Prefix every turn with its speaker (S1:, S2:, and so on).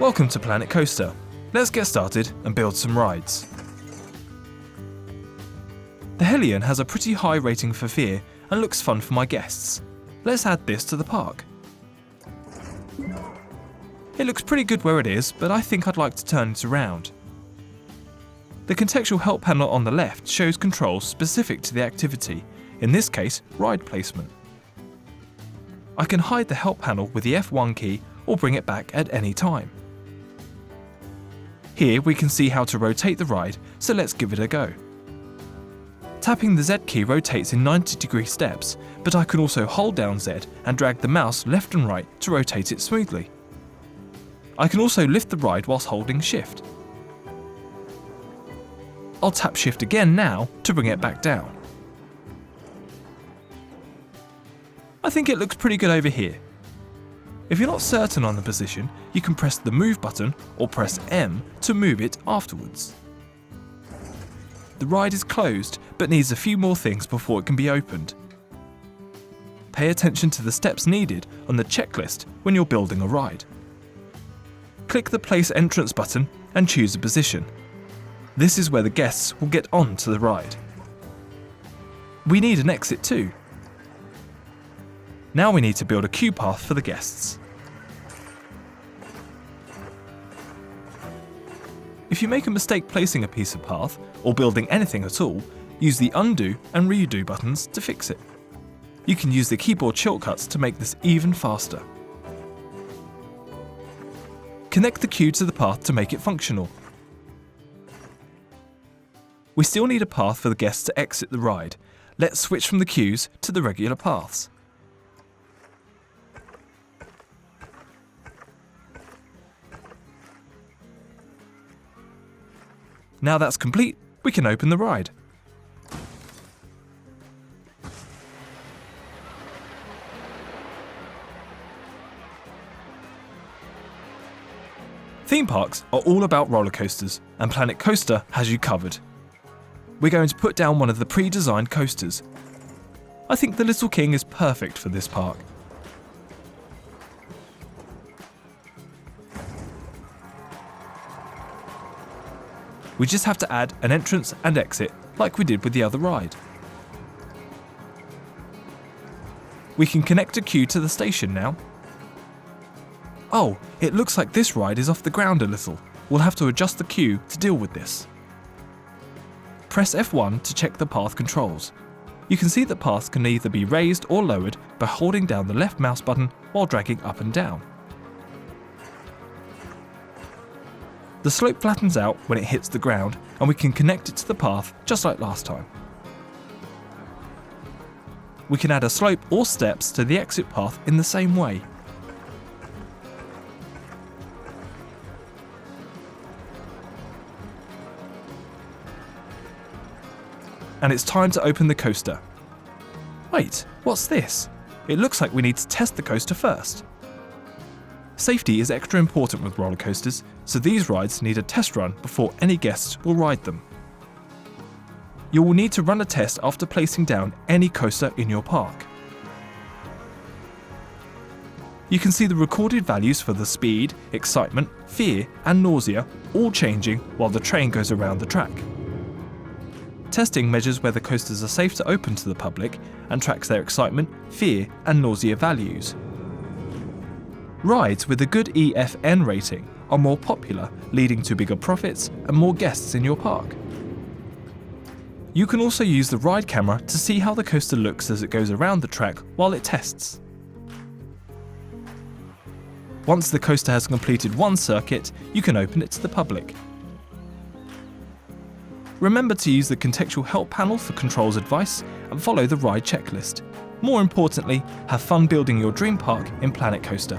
S1: Welcome to Planet Coaster. Let's get started and build some rides. The Hellion has a pretty high rating for fear and looks fun for my guests. Let's add this to the park. It looks pretty good where it is, but I think I'd like to turn it around. The contextual help panel on the left shows controls specific to the activity, in this case, ride placement. I can hide the help panel with the F1 key or bring it back at any time. Here we can see how to rotate the ride, so let's give it a go. Tapping the Z key rotates in 90-degree steps, but I can also hold down Z and drag the mouse left and right to rotate it smoothly. I can also lift the ride whilst holding Shift. I'll tap Shift again now to bring it back down. I think it looks pretty good over here. If you're not certain on the position, you can press the Move button or press M to move it afterwards. The ride is closed, but needs a few more things before it can be opened. Pay attention to the steps needed on the checklist when you're building a ride. Click the Place Entrance button and choose a position. This is where the guests will get onto the ride. We need an exit too. Now we need to build a queue path for the guests. If you make a mistake placing a piece of path, or building anything at all, use the Undo and Redo buttons to fix it. You can use the keyboard shortcuts to make this even faster. Connect the queue to the path to make it functional. We still need a path for the guests to exit the ride. Let's switch from the queues to the regular paths. Now that's complete, we can open the ride. Theme parks are all about roller coasters, and Planet Coaster has you covered. We're going to put down one of the pre-designed coasters. I think the Little King is perfect for this park. We just have to add an entrance and exit like we did with the other ride. We can connect a queue to the station now. Oh, it looks like this ride is off the ground a little. We'll have to adjust the queue to deal with this. Press F1 to check the path controls. You can see that paths can either be raised or lowered by holding down the left mouse button while dragging up and down. The slope flattens out when it hits the ground, and we can connect it to the path just like last time. We can add a slope or steps to the exit path in the same way. And it's time to open the coaster. Wait, what's this? It looks like we need to test the coaster first. Safety is extra important with roller coasters, so these rides need a test run before any guests will ride them. You will need to run a test after placing down any coaster in your park. You can see the recorded values for the speed, excitement, fear, and nausea all changing while the train goes around the track. Testing measures whether coasters are safe to open to the public and tracks their excitement, fear, and nausea values. Rides with a good EFN rating are more popular, leading to bigger profits and more guests in your park. You can also use the ride camera to see how the coaster looks as it goes around the track while it tests. Once the coaster has completed one circuit, you can open it to the public. Remember to use the contextual help panel for controls advice and follow the ride checklist. More importantly, have fun building your dream park in Planet Coaster.